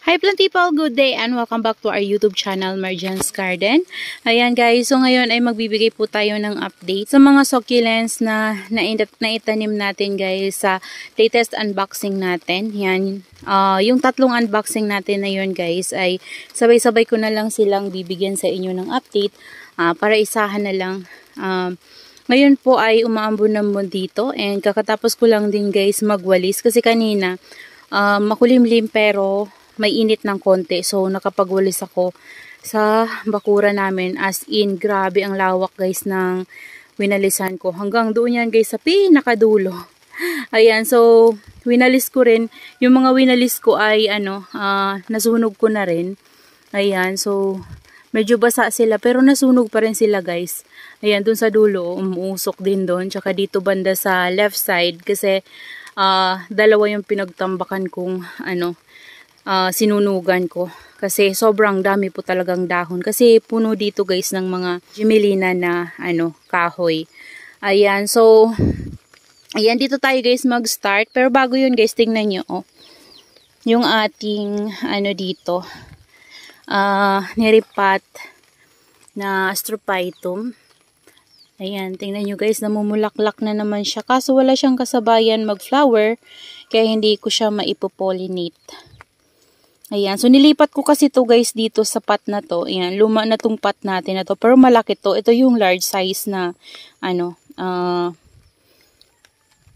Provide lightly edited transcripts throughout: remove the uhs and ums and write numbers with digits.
Hi plant people, good day and welcome back to our YouTube channel, Marjan's Garden. Ayan guys, so ngayon ay magbibigay po tayo ng update sa mga succulents na naitanim natin guys sa latest unboxing natin. Yan, yung tatlong unboxing natin na yun guys ay sabay-sabay ko na lang silang bibigyan sa inyo ng update para isahan na lang. Ngayon po ay umaambon-ambon dito and kakatapos ko lang din guys magwalis kasi kanina makulimlim pero may init ng konti. So, nakapagwalis ako sa bakura namin. As in, grabe ang lawak guys ng winalisan ko. Hanggang doon yan guys sa pinakadulo. Ayan, so, winalis ko rin. Yung mga winalis ko ay, nasunog ko na rin. Ayan, so, medyo basa sila. Pero nasunog pa rin sila guys. Ayan, doon sa dulo, umuusok din doon. Tsaka dito banda sa left side. Kasi, dalawa yung pinagtambakan kong, sinunugan ko kasi sobrang dami po talagang dahon kasi puno dito guys ng mga Gmelina na kahoy. Ayan, so ayan, dito tayo guys mag-start, pero bago yun guys tingnan nyo yung ating dito niripat na Astrophytum. Ayan, tingnan nyo guys, namumulaklak na naman siya kaso wala siyang kasabayan mag-flower kaya hindi ko siya maipopollinate. Ayan, so nilipat ko kasi to guys dito sa pot na to. Ayan, luma na tong pot natin na to. Pero malaki to. Ito yung large size na,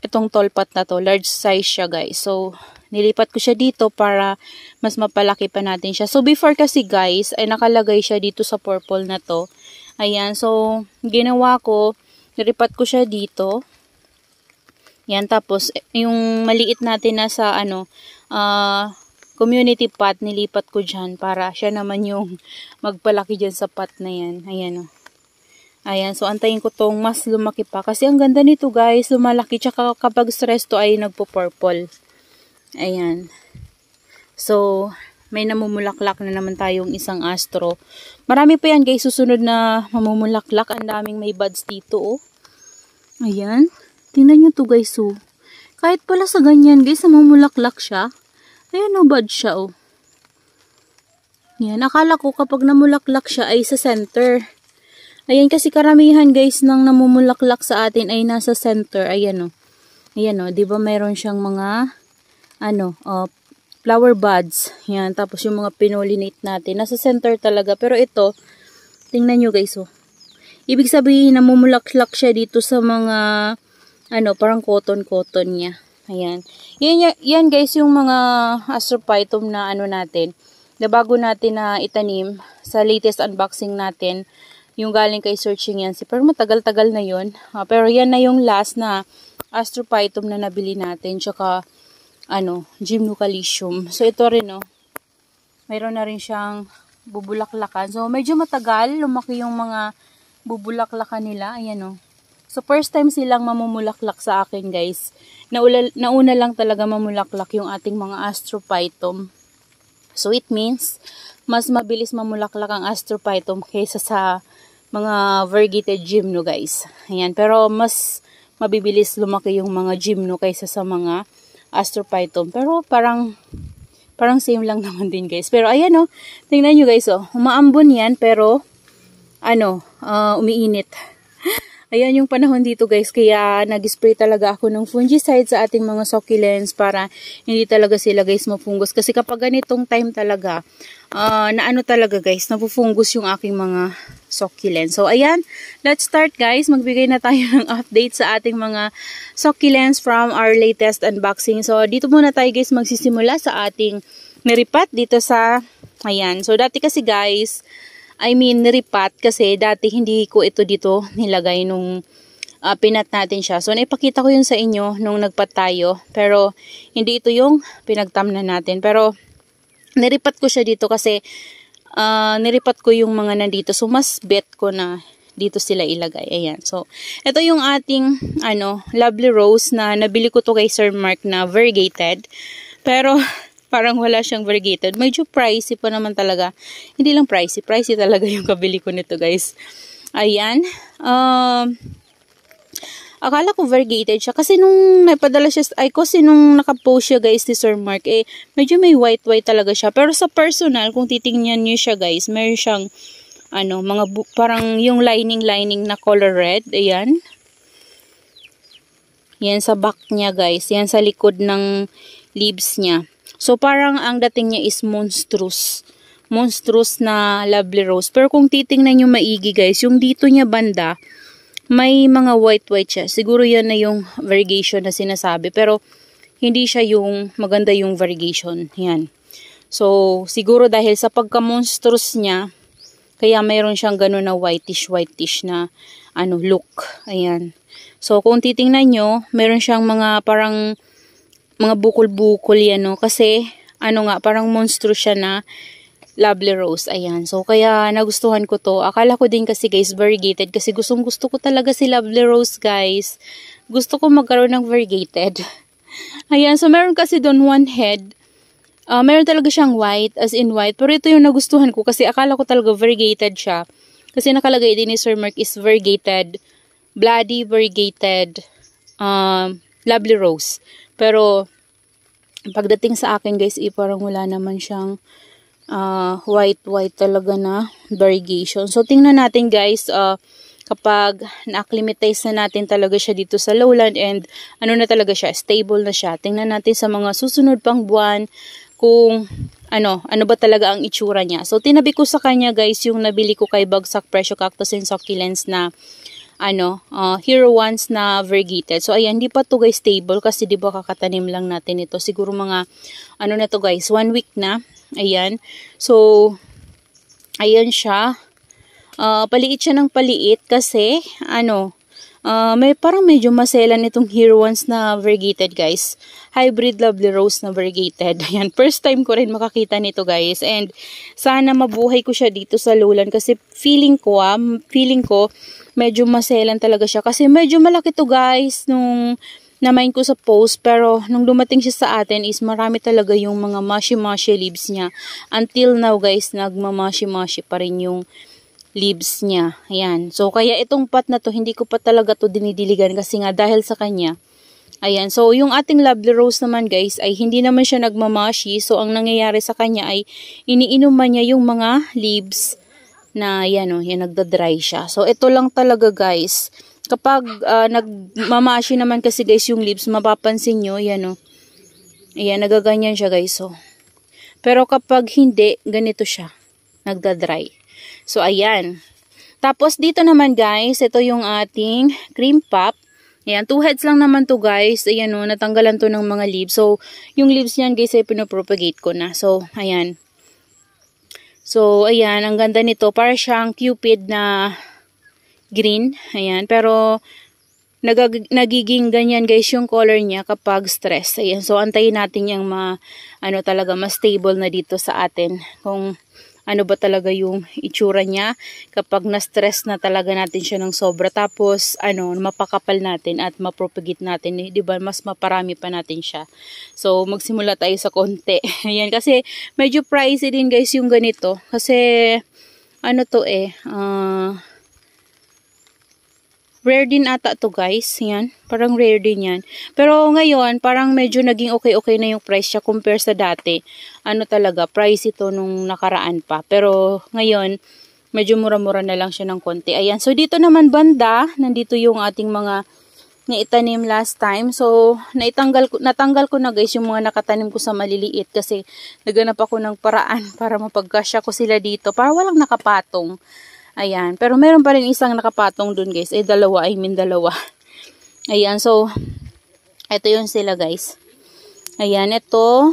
itong tall pot na to. Large size siya guys. So, nilipat ko siya dito para mas mapalaki pa natin siya. So, before kasi guys, ay nakalagay siya dito sa purple na to. Ayan, so, ginawa ko, nilipat ko siya dito. Ayan, tapos, yung maliit natin na sa, community pot, nilipat ko dyan para siya naman yung magpalaki dyan sa pot na yan. Ayan o. Ayan, so antayin ko tong mas lumaki pa. Kasi ang ganda nito guys, lumalaki. Tsaka kapag stress to ay nagpo-purple. Ayan. So, may namumulaklak na naman tayong isang astro. Marami pa yan guys, susunod na mamumulaklak. Ang daming may buds dito oh. Ayan. Tingnan nyo to guys oh. Kahit pala sa ganyan guys, namumulaklak siya. Ayan o, bud siya o. Yan, akala ko kapag namulaklak siya ay sa center. Ayan, kasi karamihan guys ng namumulaklak sa atin ay nasa center. Ayan o. Ayan o, diba mayroon siyang mga, flower buds. Yan, tapos yung mga pinollinate natin. Nasa center talaga. Pero ito, tingnan nyo guys o. Ibig sabihin, namumulaklak siya dito sa mga, parang cotton-cotton niya. Ayan. Yan guys yung mga Astrophytum na natin. Na bago natin na itanim sa latest unboxing natin. Yung galing kay Searching yan. Pero matagal-tagal na yun. Pero yan na yung last na Astrophytum na nabili natin. Tsaka, Gymnocalycium. So ito rin mayroon na rin siyang bubulaklakan. So medyo matagal. Lumaki yung mga bubulaklakan nila. Ayan So first time silang mamumulaklak sa akin guys. Nauna lang talaga mamulaklak yung ating mga Astrophytum. So it means, mas mabilis mamulaklak ang Astrophytum kaysa sa mga variegated Gymno guys. Ayan, pero mas mabibilis lumaki yung mga Gymno kaysa sa mga Astrophytum. Pero parang same lang naman din guys. Pero ayan tingnan nyo guys umaambon yan pero umiinit. Ayan yung panahon dito guys, kaya nag-spray talaga ako ng fungicide sa ating mga succulents para hindi talaga sila guys mafungus. Kasi kapag ganitong time talaga, talaga guys, napufungus yung aking mga succulents. So ayan, let's start guys, magbigay na tayo ng update sa ating mga succulents from our latest unboxing. So dito muna tayo guys magsisimula sa ating niripat dito sa, ayan. So dati kasi guys, niripat kasi dati hindi ko ito dito nilagay nung pinat natin siya. So, naipakita ko yun sa inyo nung nagpat tayo. Pero, hindi ito yung pinagtamnan natin. Pero, niripat ko siya dito kasi niripat ko yung mga nandito. So, mas bet ko na dito sila ilagay. Ayan. So, ito yung ating lovely rose na nabili ko to kay Sir Mark na variegated. Pero, parang wala siyang variegated. Medyo pricey pa naman talaga. Hindi lang pricey. Pricey talaga yung kabili ko nito guys. Ayan. akala ko variegated siya. Kasi nung napadala siya, kasi nung nakapost siya guys ni Sir Mark, medyo may white-white talaga siya. Pero sa personal, kung titingnan niyo siya guys, meron siyang, parang yung lining na color red. Ayan. Yan sa back niya guys. Yan sa likod ng leaves niya. So, parang ang dating niya is monstrous. Monstrous na lovely rose. Pero kung titingnan nyo maigi guys, yung dito niya banda, may mga white-white siya. Siguro yan na yung variegation na sinasabi. Pero, hindi siya yung maganda yung variegation. Yan. So, siguro dahil sa pagka-monstrous niya, kaya mayroon siyang gano'n na whitish na look. Ayan. So, kung titingnan nyo, meron siyang mga parang mga bukol-bukol yan, no? Kasi, parang monstrous siya na lovely rose. Ayan. So, kaya nagustuhan ko to. Akala ko din kasi guys, variegated. Kasi gusto ko talaga si lovely rose, guys. Gusto ko magkaroon ng variegated. Ayan. So, meron kasi doon one head. Meron talaga siyang white, as in white. Pero ito yung nagustuhan ko kasi akala ko talaga variegated siya. Kasi nakalagay din ni Sir Mark is variegated, bloody variegated, lovely rose. Pero, pagdating sa akin guys, parang wala naman siyang white talaga na variegation. So, tingnan natin guys, kapag na-acclimatize na natin talaga siya dito sa lowland and na talaga siya, stable na siya. Tingnan natin sa mga susunod pang buwan kung ano ba talaga ang itsura niya. So, tinabi ko sa kanya guys yung nabili ko kay Bagsak Presyo Cactus and Succulents na Hero Ones na variegated. So, ayan, hindi pa to guys stable kasi di ba kakatanim lang natin ito. Siguro mga, na to guys, 1 week na. Ayan. So, ayan siya. Paliit siya ng paliit kasi, may parang medyo maselan itong Hero Ones na variegated guys. Hybrid lovely rose na variegated. Ayan, first time ko rin makakita nito guys. And, sana mabuhay ko siya dito sa lowland kasi feeling ko, medyo maselan talaga siya. Kasi medyo malaki to guys nung namain ko sa post. Pero nung dumating siya sa atin is marami talaga yung mga mushy leaves niya. Until now guys, nagmamushy pa rin yung leaves niya. Ayan. So kaya itong pot na to, hindi ko pa talaga to dinidiligan kasi nga dahil sa kanya. Ayan. So yung ating lovely rose naman guys ay hindi naman siya nagmamushy. So ang nangyayari sa kanya ay iniinuman niya yung mga leaves na yan nagda-dry siya. So, ito lang talaga guys. Kapag nagmamashi naman kasi guys yung leaves, mapapansin nyo, yan ayan, nagaganyan siya guys. So. Pero kapag hindi, ganito siya. Nagda-dry. So, ayan. Tapos, dito naman guys, ito yung ating cream puff. Ayan, 2 heads lang naman to guys. Ayan natanggalan to ng mga leaves. So, yung leaves niyan guys ay pinopropagate ko na. So, ayan. So, ayan, ang ganda nito. Para siyang Cupid na green. Ayan, pero nagiging ganyan guys yung color niya kapag stress. Ayan, so antayin natin yung talaga mas stable na dito sa atin. Kung ano ba talaga yung itsura niya kapag na-stress na talaga natin siya ng sobra. Tapos, mapakapal natin at mapropagate natin. Di ba? Mas maparami pa natin siya. So, magsimula tayo sa konti. Ayan, kasi medyo pricey din guys yung ganito. Kasi, rare din ata to guys. Yan. Parang rare din yan. Pero ngayon, parang medyo naging okay na yung price siya compare sa dati. Talaga, price ito nung nakaraan pa. Pero ngayon, medyo mura-mura na lang siya ng konti. Ayan. So, dito naman banda, nandito yung ating mga naitanim last time. So, natanggal ko na guys yung mga nakatanim ko sa maliliit kasi naganap ako ng paraan para mapagkasya ko sila dito. Para walang nakapatong. Ayan. Pero meron pa rin isang nakapatong dun guys. Dalawa. Ayan. So, ito yun sila guys. Ayan. Ito.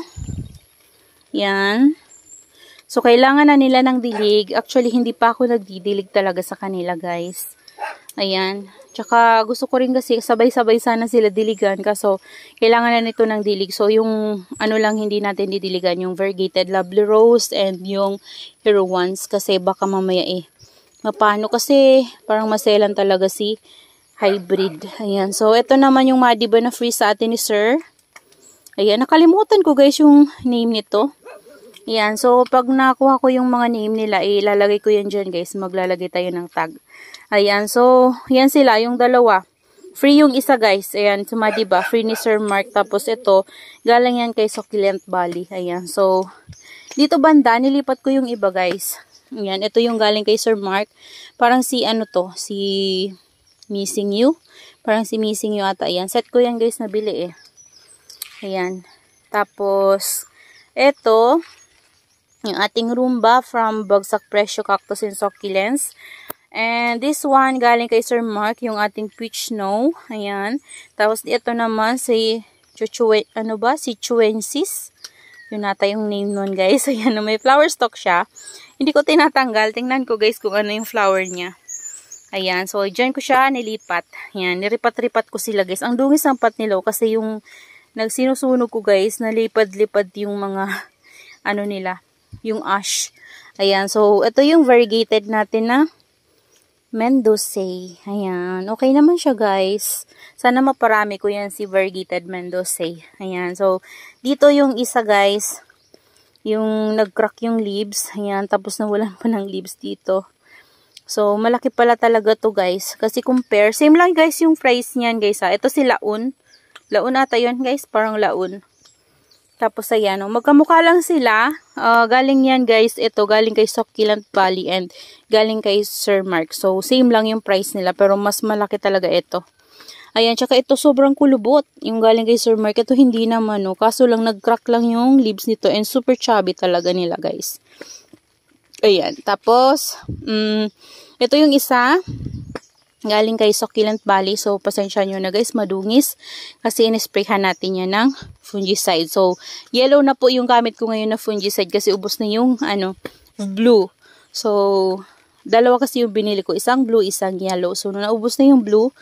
Ayan. So, kailangan na nila ng dilig. Actually, hindi pa ako nagdidilig talaga sa kanila guys. Ayan. Tsaka, gusto ko rin kasi sabay-sabay sana sila diligan. Kaso, kailangan na nito ng dilig. So, yung lang hindi natin didiligan. Yung variegated lovely rose and yung Hero Ones. Kasi baka mamaya mapano kasi parang maselan talaga si hybrid. Ayan. So, ito naman yung madiba na free sa atin ni Sir. Ayan. Nakalimutan ko guys yung name nito. Ayan. So, pag nakuha ko yung mga name nila, ilalagay ko yan dyan guys. Maglalagay tayo ng tag. Ayan. So, yan sila. Yung dalawa. Free yung isa guys. Ayan, suma diba? Free ni Sir Mark. Tapos ito, galing yan kay Succulent Valley. Ayan, so, dito banda, nilipat ko yung iba guys. Ayan, ito yung galing kay Sir Mark. Parang si ano to, si Missing You. Parang si Missing You ata. Ayan, set ko yan guys, nabili eh. Ayan. Tapos, ito, yung ating Roomba from Bagsak Presyo Cactus and Succulents. And this one, galing kay Sir Mark, yung ating Peach Snow. Ayan. Tapos, ito naman, si Chuensis. Yun nata yung name nun, guys. Ayan, may flower stalk siya. Hindi ko tinatanggal. Tingnan ko, guys, kung ano yung flower niya. Ayan. So, dyan ko siya nilipat. Ayan. Niripat-ripat ko sila, guys. Ang dungis ng pat nila, kasi yung nagsinusunog ko, guys, nalipad-lipad yung mga, ano nila, yung ash. Ayan. So, ito yung variegated natin na Mendoza. Ayan. Okay naman siya, guys. Sana maparami ko yan si variegated Mendoza. Ayan. So, dito yung isa, guys. Yung nag-crack yung leaves. Ayan. Tapos nawalan pa ng leaves dito. So, malaki pala talaga to, guys. Kasi compare. Same lang, guys, yung price niyan, guys. Ha? Ito si Laun. Laun ata yun, guys. Parang Laun. Tapos, ayan, oh, magkamukha lang sila. Galing yan, guys. Ito, galing kay Succulent Valley and galing kay Sir Mark. So, same lang yung price nila. Pero, mas malaki talaga ito. Ayan, tsaka ito sobrang kulubot. Yung galing kay Sir Mark. Ito, hindi naman, oh. Kaso lang, nag-crack lang yung leaves nito. And super chubby talaga nila, guys. Ayan. Tapos, ito yung isa. Galing kay Succulent Valley. So, pasensya nyo na guys, madungis. Kasi inisprayhan natin yan ng fungicide. So, yellow na po yung gamit ko ngayon na fungicide kasi ubos na yung, blue. So, dalawa kasi yung binili ko. Isang blue, isang yellow. So, nung naubos na yung blue,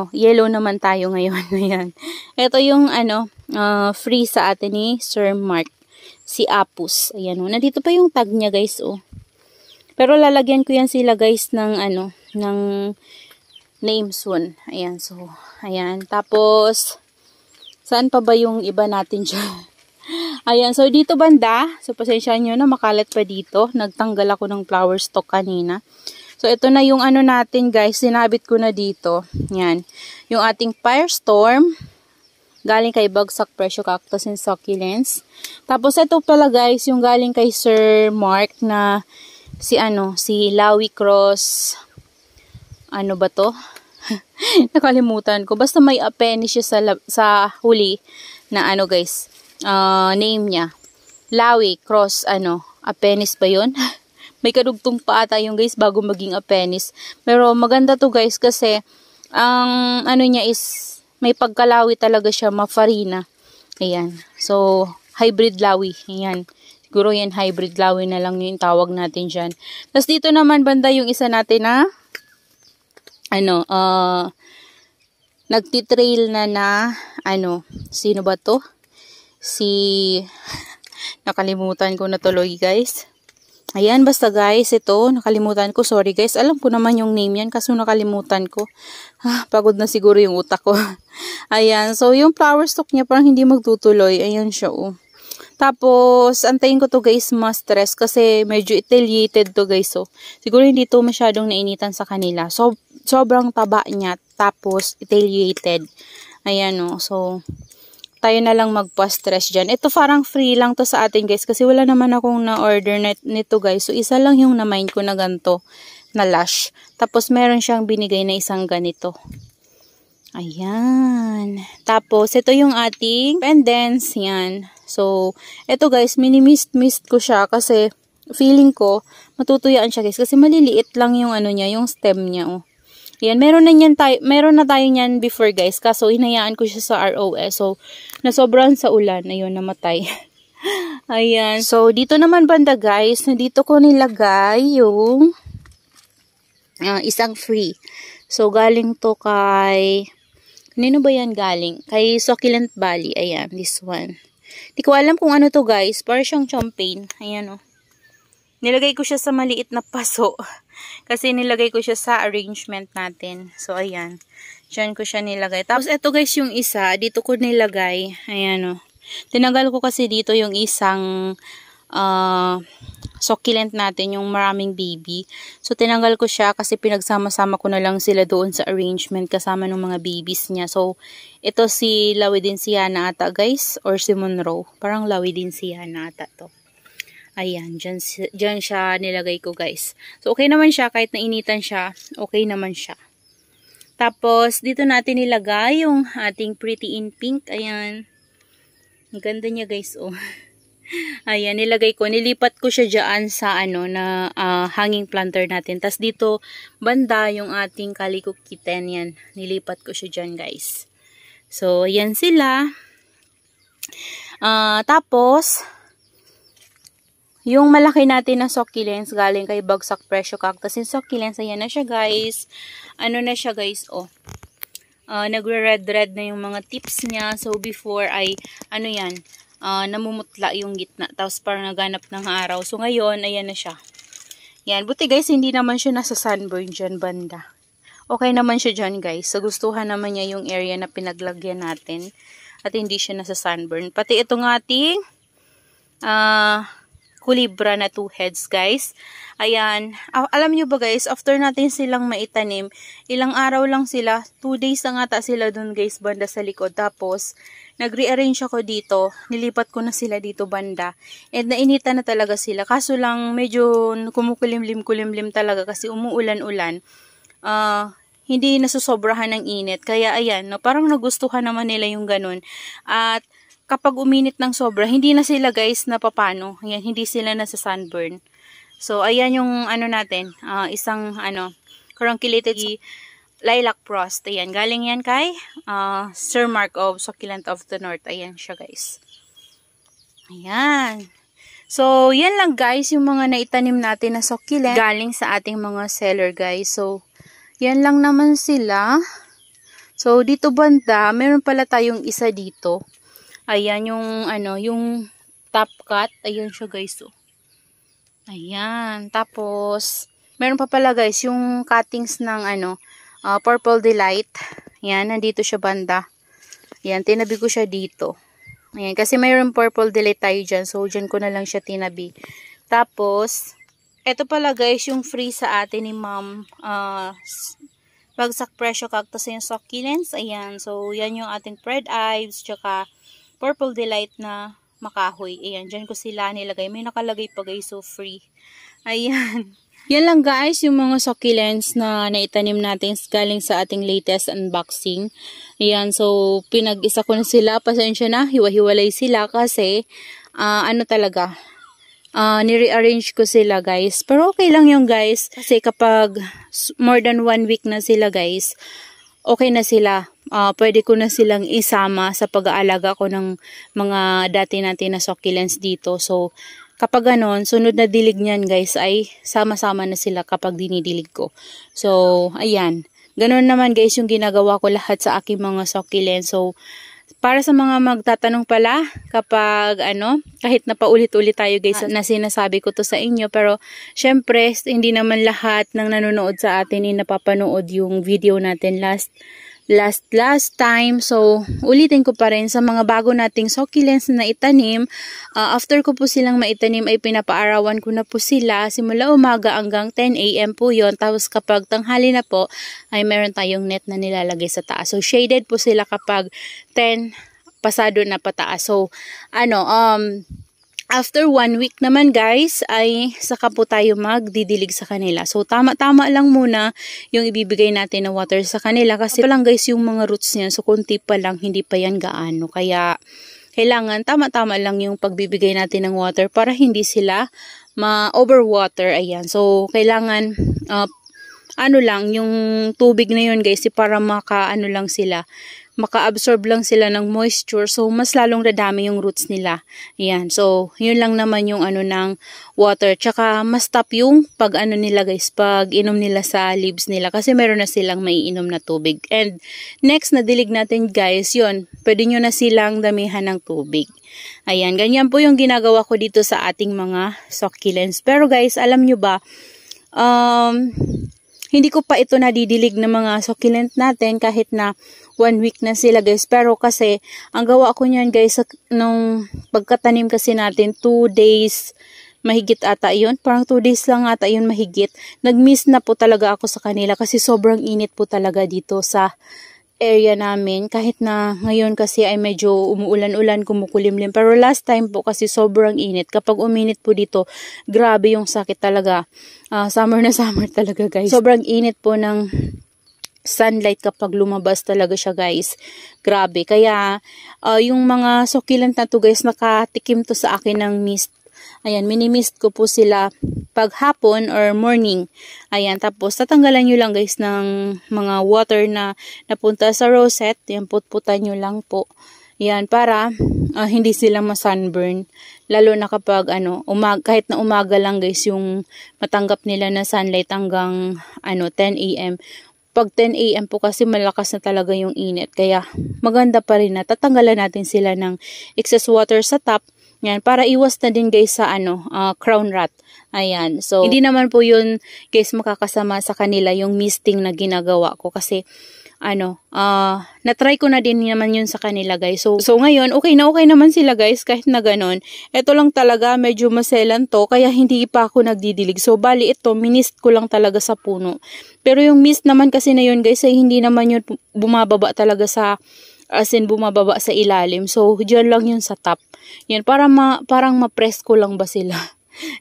yellow naman tayo ngayon. Ayan. Ito yung, free sa atin ni Sir Mark. Si Apus. Ayan, nandito pa yung tag niya guys, oh. Pero lalagyan ko yan sila guys ng ng name soon. Ayan, so, ayan. Tapos, saan pa ba yung iba natin dyan? Ayan, so dito banda, so pasensya nyo na makalat pa dito. Nagtanggal ako ng flower stock kanina. So, ito na yung natin guys, sinabit ko na dito. Ayan, yung ating Firestorm. Galing kay Bagsak Presyo Cactus and Succulents. Tapos, ito pala guys, yung galing kay Sir Mark na si Lawi Cross, ano ba to? Nakalimutan ko. Basta may apenis siya sa huli na guys, name niya. Lawi Cross, apenis ba yun? May kadugtong pa ata yung guys bago maging apenis. Pero maganda to guys kasi, ang niya is, may pagkalawi talaga siya, mafarina. Ayan. So, hybrid lawi. Ayan. Siguro yan, hybrid lawi na lang yung tawag natin dyan. Tapos dito naman banda yung isa natin na nagtitrail na sino ba to? Nakalimutan ko na tuloy guys. Ayan, basta guys, ito, nakalimutan ko. Sorry guys, alam ko naman yung name yan, kaso nakalimutan ko. Pagod na siguro yung utak ko. Ayan, so yung flower stalk niya parang hindi magtutuloy. Ayan siya, oh. Tapos, antayin ko to guys, ma-stress kasi medyo etiolated to guys, oh. Siguro hindi to masyadong nainitan sa kanila. So, sobrang taba niya, tapos etiolated. Ayan, oh. So, tayo na lang magpa-stress dyan. Ito parang free lang to sa atin guys kasi wala naman akong na-order nito guys. So, isa lang yung na-mind ko na ganito na lash. Tapos, meron siyang binigay na isang ganito. Ayan. Tapos, ito yung ating pendants. Yan. So, ito guys, mini-mist ko siya kasi feeling ko matutuyaan siya guys kasi maliliit lang yung niya, yung stem niya, oh. Yan, meron na tayo niyan before guys, kaso hinayaan ko siya sa ROS. So, nasobrahan sa ulan, ayun, namatay. Ayan, so dito naman banda guys, dito ko nilagay yung isang free. So, galing to kay, kanino ba yan galing? Kay Succulent Valley, ayan, this one. Di ko alam kung ano to guys, parang siyang champagne, ayan, oh. Nilagay ko siya sa maliit na paso. Kasi nilagay ko siya sa arrangement natin. So, ayan. Diyan ko siya nilagay. Tapos, ito guys yung isa. Dito ko nilagay. Ayan o. Tinagal ko kasi dito yung isang succulent natin, yung maraming baby. So, tinanggal ko siya kasi pinagsama-sama ko na lang sila doon sa arrangement kasama ng mga babies niya. So, ito si Lawidensiana ata guys, or si Monroe. Parang Lawidensiana ata to. Ayan, dyan siya nilagay ko guys. So, okay naman siya, kahit nainitan siya, okay naman siya. Tapos, dito natin nilagay yung ating Pretty in Pink. Ayan. Ang ganda niya guys, oh. Ayan, nilipat ko siya dyan sa hanging planter natin. Tapos dito, banda yung ating Calico Kitten. Yan, nilipat ko siya dyan guys. So, ayan sila. Tapos, yung malaki natin na succulents galing kay Bagsak Presyo Cactus. Yung succulents, ayan na siya guys. Ano na siya guys, oh. Nagre-red-red na yung mga tips niya. So, before ay, namumutla yung gitna. Tapos, parang naganap ng araw. So, ngayon, ayan na siya. Yan. Buti guys, hindi naman siya nasa sunburn dyan banda. Okay naman siya dyan guys. So, gustuhan naman niya yung area na pinaglagyan natin. At hindi siya nasa sunburn. Pati itong ating, kulibra na 2 heads guys. Ayan. Alam nyo ba guys, after natin silang maitanim, ilang araw lang sila, 2 days na nga sila dun guys, banda sa likod. Tapos, nag-rearrange ako dito, nilipat ko na sila dito banda. And nainita na talaga sila. Kaso lang, medyo kumukulimlim-kulimlim talaga kasi umuulan-ulan. Hindi nasusobrahan ng init. Kaya ayan, no, parang nagustuhan naman nila yung ganun. At, kapag uminit ng sobra, hindi na sila guys napapano. Ayan, hindi sila nasa sunburn. So, ayan yung natin. Isang carunculated lilac frost. Ayan, galing yan kay Sir Mark of Succulent of the North. Ayan siya guys. Ayan. So, yan lang guys yung mga naitanim natin na succulent galing sa ating mga seller guys. So, yan lang naman sila. So, dito banda, meron pala tayong isa dito. Ayan yung yung top cut. Ayan siya guys. Oh. Ayan. Tapos, meron pa pala guys yung cuttings ng Purple Delight. Ayan, nandito siya banda. Ayan, tinabi ko siya dito. Ayan, kasi mayroon Purple Delight tayo dyan. So, dyan ko na lang siya tinabi. Tapos, eto pala guys yung free sa atin ni Ma'am Bagsak Presyo Cactus yung succulents. Ayan, so yan yung ating Red Ives, tsaka Purple Delight na makahoy. Ayan, dyan ko sila nilagay. May nakalagay pa guys, so free. Ayan. Yan lang guys, yung mga succulents na naitanim natin galing sa ating latest unboxing. Ayan, so pinag-isa ko na sila. Pasensya na, hiwa-hiwalay sila kasi talaga, ni-rearrange ko sila guys. Pero okay lang yung guys, kasi kapag more than 1 week na sila guys, okay na sila. Pwede ko na silang isama sa pag-aalaga ko ng mga dati natin na succulents dito. So, kapag ganon, sunod na dilig niyan guys ay sama-sama na sila kapag dinidilig ko. So, ayan. Ganon naman guys yung ginagawa ko lahat sa aking mga succulents. So, para sa mga magtatanong pala, kapag kahit na paulit-ulit tayo guys na sinasabi ko to sa inyo, pero syempre, hindi naman lahat ng nanonood sa atin ay napapanood yung video natin last time. So, ulitin ko pa rin sa mga bago nating succulents na itanim. After ko po silang maitanim ay pinapaarawan ko na po sila simula umaga hanggang 10 AM po yon. Tapos kapag tanghali na po ay meron tayong net na nilalagay sa taas. So, shaded po sila kapag 10 pasado na pataas. So, after 1 week naman guys, ay saka po tayo magdidilig sa kanila. So, tama-tama lang muna yung ibibigay natin na water sa kanila. Kasi pa lang guys yung mga roots niyan. So, kunti pa lang, hindi pa yan gaano. Kaya, kailangan tama-tama lang yung pagbibigay natin ng water para hindi sila ma-overwater. Ayan. So, kailangan, yung tubig na yun guys, para lang sila. Maka-absorb lang sila ng moisture, so mas lalong dadami yung roots nila. Ayan, so yun lang naman yung ng water. Tsaka mas stop yung pag nila guys, pag inom nila sa leaves nila kasi meron na silang maiinom na tubig. And next na dilig natin guys, yun, pwede nyo na silang damihan ng tubig. Ayan, ganyan po yung ginagawa ko dito sa ating mga succulents. Pero guys, alam nyo ba, hindi ko pa ito nadidilig ng mga succulent natin kahit na 1 week na sila guys. Pero kasi, ang gawa ko niyan guys, nung pagkatanim kasi natin, 2 mahigit ata yun. Parang 2 days lang ata yun mahigit. Nag-miss na po talaga ako sa kanila kasi sobrang init po talaga dito sa area namin. Kahit na ngayon kasi ay medyo umuulan-ulan, kumukulimlim. Pero last time po kasi sobrang init. Kapag uminit po dito, grabe yung sakit talaga. Summer na summer talaga guys. Sobrang init po ng sunlight kapag lumabas talaga siya guys. Grabe. Kaya yung mga succulent na to guys, nakatikim to sa akin ng mist. Ayan, mini-mist ko po sila pag hapon or morning. Ayan, tapos tatanggalan nyo lang guys ng mga water na napunta sa rosette. Ayan, putputan nyo lang po. Ayan, para hindi sila ma-sunburn. Lalo na kapag kahit na umaga lang guys yung matanggap nila na sunlight hanggang 10 AM. Pag 10 AM po kasi malakas na talaga yung init. Kaya maganda pa rin na tatanggalan natin sila ng excess water sa top. Yan, para iwas na din guys sa crown rot. Ayan. So, hindi naman po yun guys makakasama sa kanila yung misting na ginagawa ko. Kasi, na-try ko na din naman yun sa kanila guys. So ngayon, okay naman sila guys kahit na ganun. Ito lang talaga, medyo maselan to. Kaya hindi pa ako nagdidilig. So, bali ito, minist ko lang talaga sa puno. Pero yung mist naman kasi na yun guys, ay hindi naman yun bumababa talaga sa bumababa sa ilalim. So, dyan lang yun sa top. Yan, parang ma-press ko lang ba sila.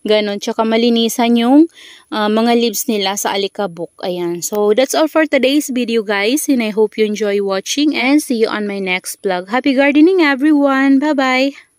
Ganon. Tsaka malinisan yung mga leaves nila sa alikabok. Ayan. So, that's all for today's video guys. And I hope you enjoy watching and see you on my next vlog. Happy gardening everyone! Bye-bye!